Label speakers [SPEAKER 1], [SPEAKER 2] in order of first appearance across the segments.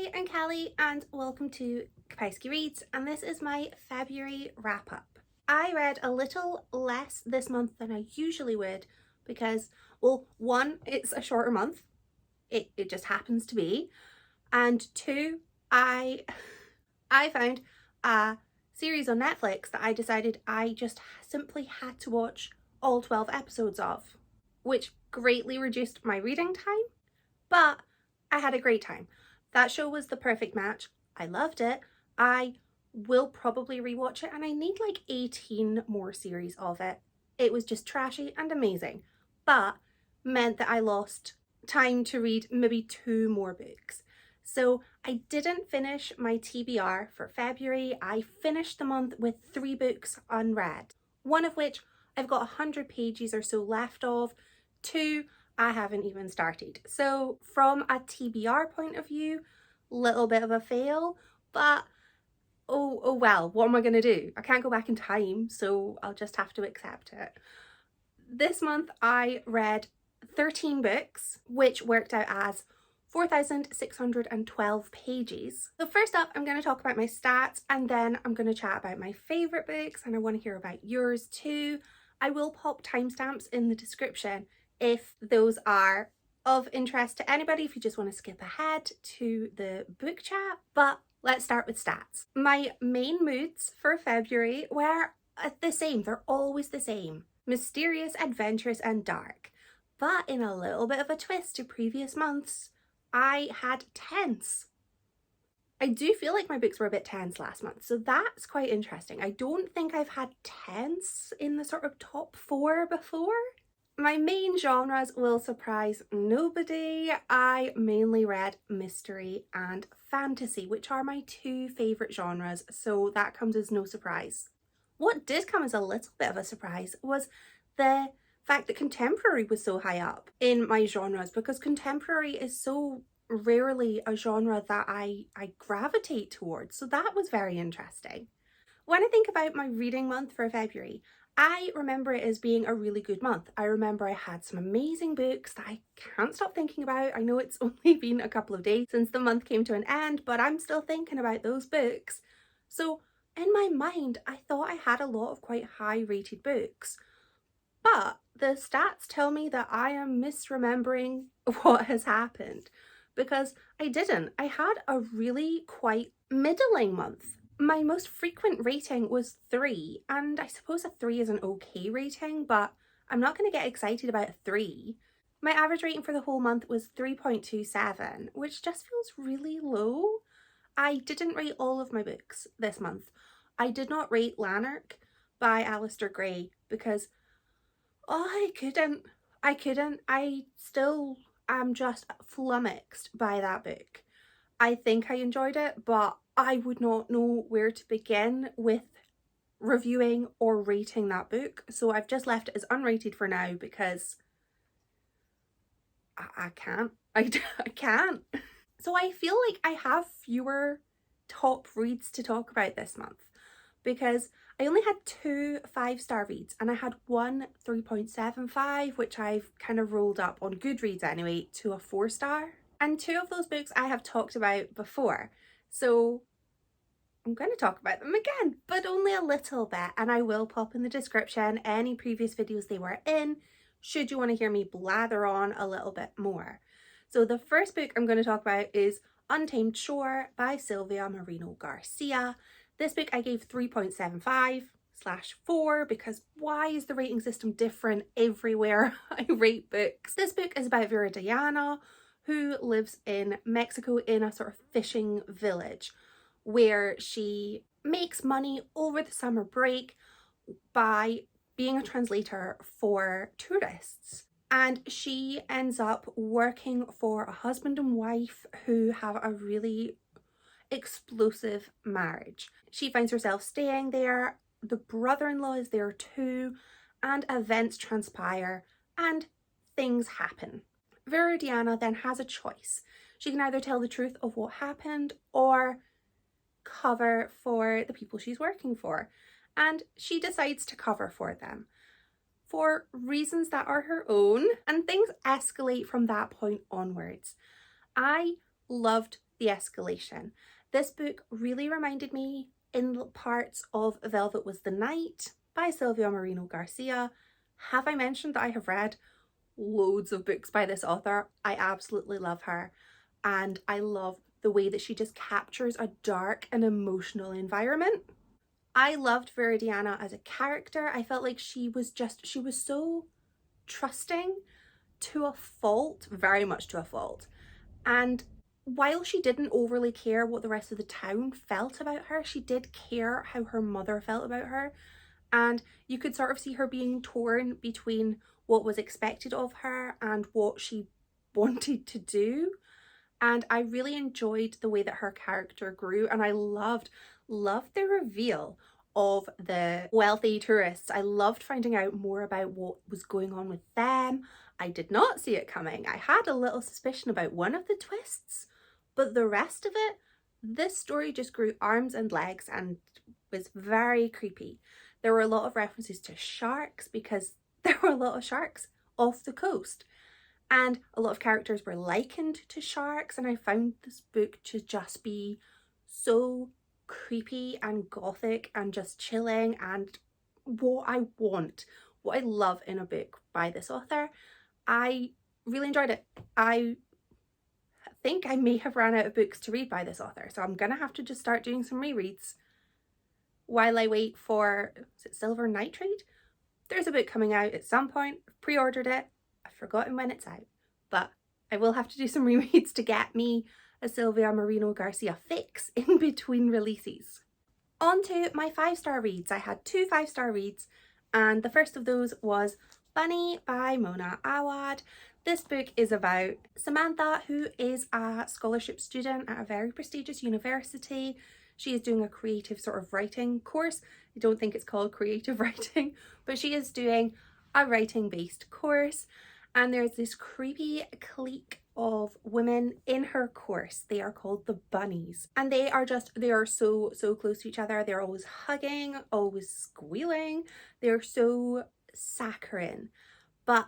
[SPEAKER 1] Hi, I'm Callie and welcome to Kapowski Reads, and this is my February wrap-up. I read a little less this month than I usually would because, well, one, it's a shorter month. It just happens to be. And two, I found a series on Netflix that I decided I just simply had to watch all 12 episodes of, which greatly reduced my reading time, but I had a great time. That show was the perfect match. I loved it. I will probably rewatch it, and I need like 18 more series of it. It was just trashy and amazing, but meant that I lost time to read maybe 2 more books. So I didn't finish my TBR for February. I finished the month with 3 books unread, one of which I've got 100 pages or so left of. 2 I haven't even started. So from a TBR point of view, little bit of a fail, but oh well, what am I gonna do? I can't go back in time, so I'll just have to accept it. This month I read 13 books, which worked out as 4,612 pages. So first up, I'm going to talk about my stats, and then I'm going to chat about my favourite books, and I want to hear about yours too. I will pop timestamps in the description if those are of interest to anybody, if you just want to skip ahead to the book chat. But let's start with stats. My main moods for February were the same. They're always the same. Mysterious, adventurous and dark. But in a little bit of a twist to previous months, I had tense. I do feel like my books were a bit tense last month, so that's quite interesting. I don't think I've had tense in the sort of top 4 before. My main genres will surprise nobody. I mainly read mystery and fantasy, which are my 2 favourite genres, so that comes as no surprise. What did come as a little bit of a surprise was the fact that contemporary was so high up in my genres, because contemporary is so rarely a genre that I gravitate towards, so that was very interesting. When I think about my reading month for February, I remember it as being a really good month. I remember I had some amazing books that I can't stop thinking about. I know it's only been a couple of days since the month came to an end, but I'm still thinking about those books. So in my mind, I thought I had a lot of quite high rated books. But the stats tell me that I am misremembering what has happened, because I didn't. I had a really quite middling month. My most frequent rating was 3, and I suppose a 3 is an okay rating, but I'm not going to get excited about a 3. My average rating for the whole month was 3.27, which just feels really low. I didn't rate all of my books this month. I did not rate Lanark by Alistair Gray because I couldn't. I still am just flummoxed by that book. I think I enjoyed it, but I would not know where to begin with reviewing or rating that book. So I've just left it as unrated for now because I can't. I can't. So I feel like I have fewer top reads to talk about this month because I only had 2 5-star reads and I had 1 3.75, which I've kind of rolled up on Goodreads anyway to a 4-star. And 2 of those books I have talked about before. So I'm going to talk about them again, but only a little bit. And I will pop in the description any previous videos they were in, should you want to hear me blather on a little bit more. So the first book I'm going to talk about is Untamed Shore by Silvia Moreno-Garcia. This book I gave 3.75/4 because why is the rating system different everywhere I rate books? This book is about Viridiana, who lives in Mexico in a sort of fishing village where she makes money over the summer break by being a translator for tourists. And she ends up working for a husband and wife who have a really explosive marriage. She finds herself staying there, the brother-in-law is there too, and events transpire and things happen. Viridiana then has a choice. She can either tell the truth of what happened or cover for the people she's working for, and she decides to cover for them for reasons that are her own, and things escalate from that point onwards. I loved the escalation. This book really reminded me in parts of Velvet Was the Night by Silvia Moreno-Garcia. Have I mentioned that I have read loads of books by this author? I absolutely love her, and I love the way that she just captures a dark and emotional environment. I loved Viridiana as a character. I felt like she was so trusting to a fault, very much to a fault. And while she didn't overly care what the rest of the town felt about her, she did care how her mother felt about her. And you could sort of see her being torn between what was expected of her and what she wanted to do. And I really enjoyed the way that her character grew, and I loved the reveal of the wealthy tourists. I loved finding out more about what was going on with them. I did not see it coming. I had a little suspicion about one of the twists, but the rest of it, this story just grew arms and legs and was very creepy. There were a lot of references to sharks because there were a lot of sharks off the coast. And a lot of characters were likened to sharks, and I found this book to just be so creepy and gothic and just chilling, and what I love in a book by this author. I really enjoyed it. I think I may have ran out of books to read by this author, so I'm gonna have to just start doing some rereads while I wait for, is it Silver Nitrate? There's a book coming out at some point. I've pre-ordered it. I've forgotten when it's out, but I will have to do some rereads to get me a Silvia Moreno-Garcia fix in between releases. On to my 5-star reads. I had 2 5-star reads, and the first of those was Bunny by Mona Awad. This book is about Samantha, who is a scholarship student at a very prestigious university. She is doing a creative sort of writing course. I don't think it's called creative writing, but she is doing a writing based course. And there's this creepy clique of women in her course. They are called the Bunnies. And they are so close to each other. They're always hugging, always squealing. They're so saccharine. But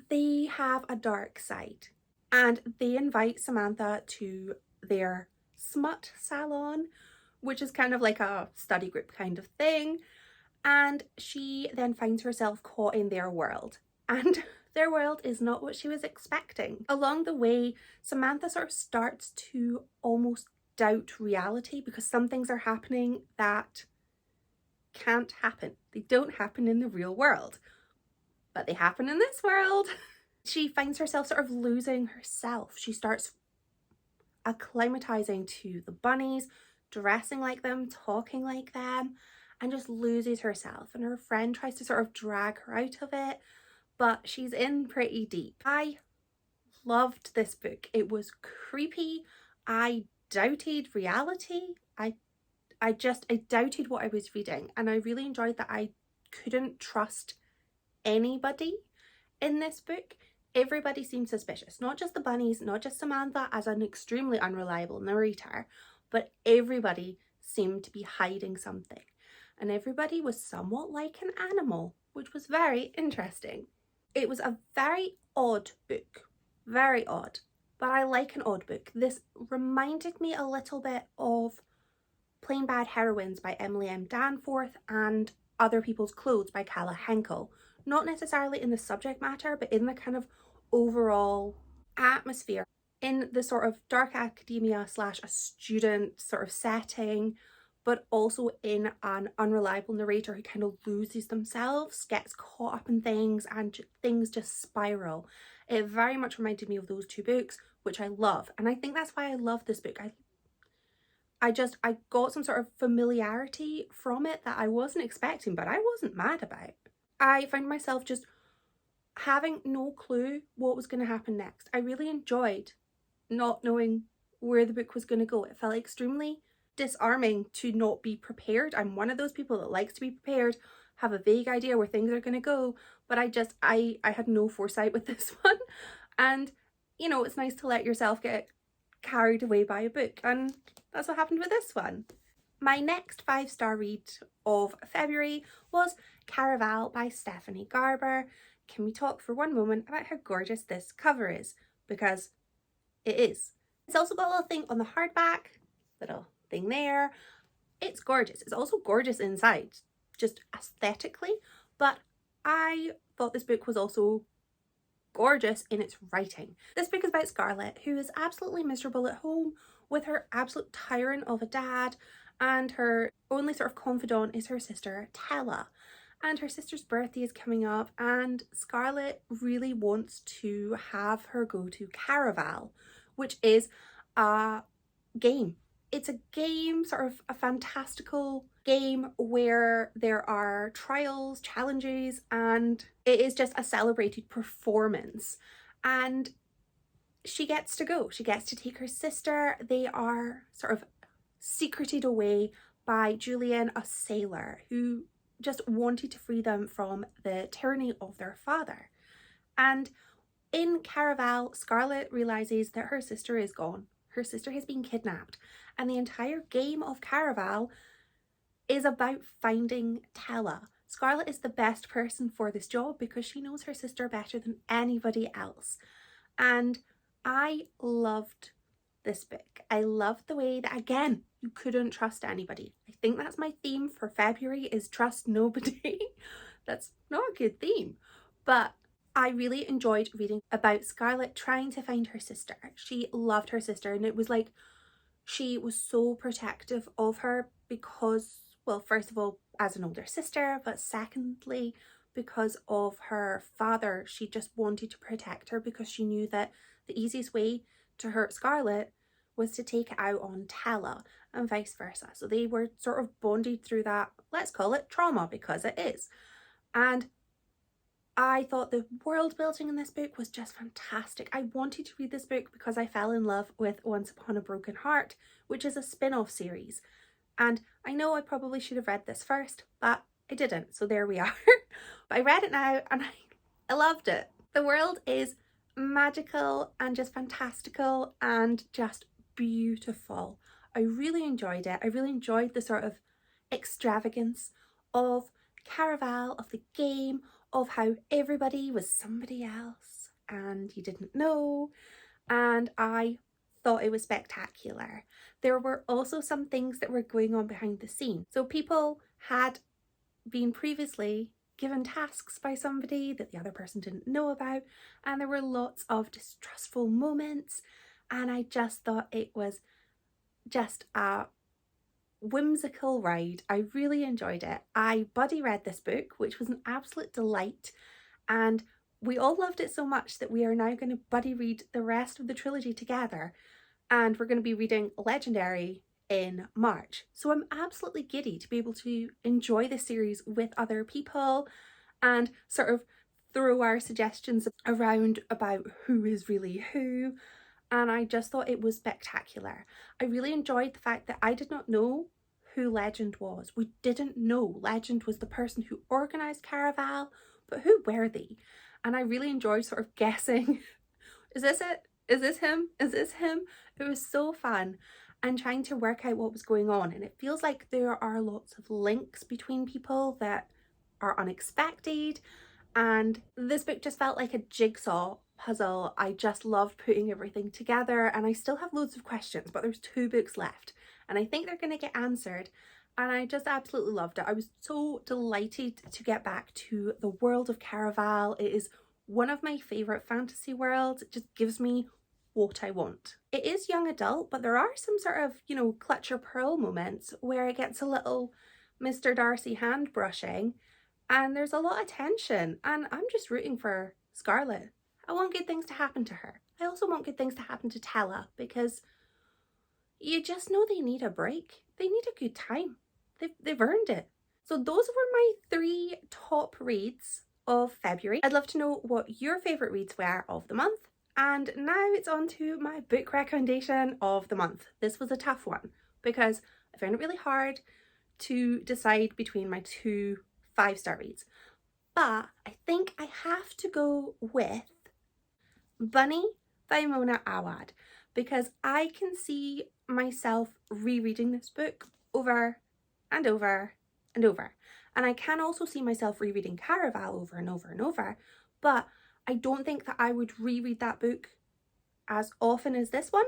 [SPEAKER 1] they have a dark side. And they invite Samantha to their smut salon, which is kind of like a study group kind of thing. And she then finds herself caught in their world. And their world is not what she was expecting. Along the way, Samantha sort of starts to almost doubt reality because some things are happening that can't happen. They don't happen in the real world, but they happen in this world. She finds herself sort of losing herself. She starts acclimatizing to the bunnies, dressing like them, talking like them, and just loses herself. And her friend tries to sort of drag her out of it, but she's in pretty deep. I loved this book. It was creepy. I doubted reality. I doubted what I was reading, and I really enjoyed that I couldn't trust anybody in this book. Everybody seemed suspicious, not just the bunnies, not just Samantha as an extremely unreliable narrator, but everybody seemed to be hiding something, and everybody was somewhat like an animal, which was very interesting. It was a very odd book, very odd, but I like an odd book. This reminded me a little bit of Plain Bad Heroines by Emily M. Danforth and Other People's Clothes by Calla Henkel. Not necessarily in the subject matter, but in the kind of overall atmosphere, in the sort of dark academia / a student sort of setting, but also in an unreliable narrator who kind of loses themselves, gets caught up in things, and things just spiral. It very much reminded me of those 2 books, which I love, and I think that's why I love this book. I got some sort of familiarity from it that I wasn't expecting, but I wasn't mad about. I found myself just having no clue what was going to happen next. I really enjoyed not knowing where the book was going to go. It felt extremely disarming to not be prepared. I'm one of those people that likes to be prepared, have a vague idea where things are going to go, but I had no foresight with this one. And you know, it's nice to let yourself get carried away by a book, and that's what happened with this one. My next 5-star read of February was Caraval by Stephanie Garber. Can we talk for one moment about how gorgeous this cover is? Because it is. It's also got a little thing on the hardback, little thing there. It's gorgeous. It's also gorgeous inside, just aesthetically, but I thought this book was also gorgeous in its writing. This book is about Scarlett, who is absolutely miserable at home with her absolute tyrant of a dad, and her only sort of confidant is her sister Tella. And her sister's birthday is coming up, and Scarlett really wants to have her go to Caraval, which is a game. It's a game, sort of a fantastical game where there are trials, challenges, and it is just a celebrated performance. And she gets to go. She gets to take her sister. They are sort of secreted away by Julian, a sailor, who just wanted to free them from the tyranny of their father. And in Caraval, Scarlett realizes that her sister is gone. Her sister has been kidnapped, and the entire game of Caraval is about finding Tella. Scarlett is the best person for this job because she knows her sister better than anybody else. And I loved this book. I loved the way that, again, you couldn't trust anybody. I think that's my theme for February, is trust nobody. That's not a good theme, but I really enjoyed reading about Scarlett trying to find her sister. She loved her sister, and it was like she was so protective of her because, well, first of all, as an older sister, but secondly, because of her father. She just wanted to protect her because she knew that the easiest way to hurt Scarlett was to take it out on Tella, and vice versa. So they were sort of bonded through that, let's call it trauma, because it is. And I thought the world building in this book was just fantastic. I wanted to read this book because I fell in love with Once Upon a Broken Heart, which is a spin-off series. And I know I probably should have read this first, but I didn't, so there we are. But I read it now and I loved it. The world is magical and just fantastical and just beautiful. I really enjoyed it. I really enjoyed the sort of extravagance of Caraval, of the game, of how everybody was somebody else and you didn't know, and I thought it was spectacular. There were also some things that were going on behind the scenes. So people had been previously given tasks by somebody that the other person didn't know about, and there were lots of distrustful moments, and I just thought it was just a whimsical ride. I really enjoyed it. I buddy read this book, which was an absolute delight, and we all loved it so much that we are now going to buddy read the rest of the trilogy together, and we're going to be reading Legendary in March. So I'm absolutely giddy to be able to enjoy this series with other people and sort of throw our suggestions around about who is really who. And I just thought it was spectacular. I really enjoyed the fact that I did not know who Legend was. We didn't know Legend was the person who organised Caraval, but who were they? And I really enjoyed sort of guessing, is this it? Is this him? Is this him? It was so fun, and trying to work out what was going on. And it feels like there are lots of links between people that are unexpected. And this book just felt like a jigsaw puzzle. I just loved putting everything together, and I still have loads of questions, but there's 2 books left and I think they're going to get answered, and I just absolutely loved it. I was so delighted to get back to the world of Caraval. It is one of my favourite fantasy worlds. It just gives me what I want. It is young adult, but there are some sort of, you know, clutch your pearl moments where it gets a little Mr. Darcy hand brushing, and there's a lot of tension, and I'm just rooting for Scarlett. I want good things to happen to her. I also want good things to happen to Tella, because you just know they need a break. They need a good time. They've earned it. So those were my 3 top reads of February. I'd love to know what your favourite reads were of the month. And now it's on to my book recommendation of the month. This was a tough one because I found it really hard to decide between my 2 5-star reads. But I think I have to go with Bunny by Mona Awad, because I can see myself rereading this book over and over and over. And I can also see myself rereading Caraval over and over and over, but I don't think that I would reread that book as often as this one.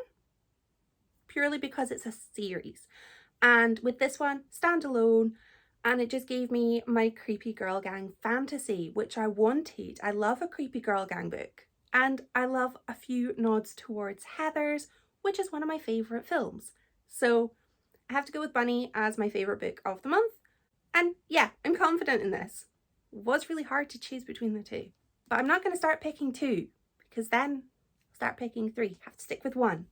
[SPEAKER 1] purely because it's a series. And with this one, standalone, and it just gave me my creepy girl gang fantasy, which I wanted. I love a creepy girl gang book, and I love a few nods towards Heathers, which is one of my favourite films. So I have to go with Bunny as my favourite book of the month. And yeah, I'm confident in this. It was really hard to choose between the two. But I'm not going to start picking two, because then I'll start picking three. Have to stick with one.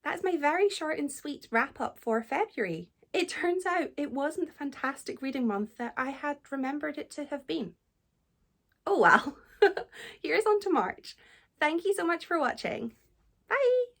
[SPEAKER 1] That is my very short and sweet wrap up for February. It turns out it wasn't the fantastic reading month that I had remembered it to have been. Oh well. Here's on to March. Thank you so much for watching. Bye!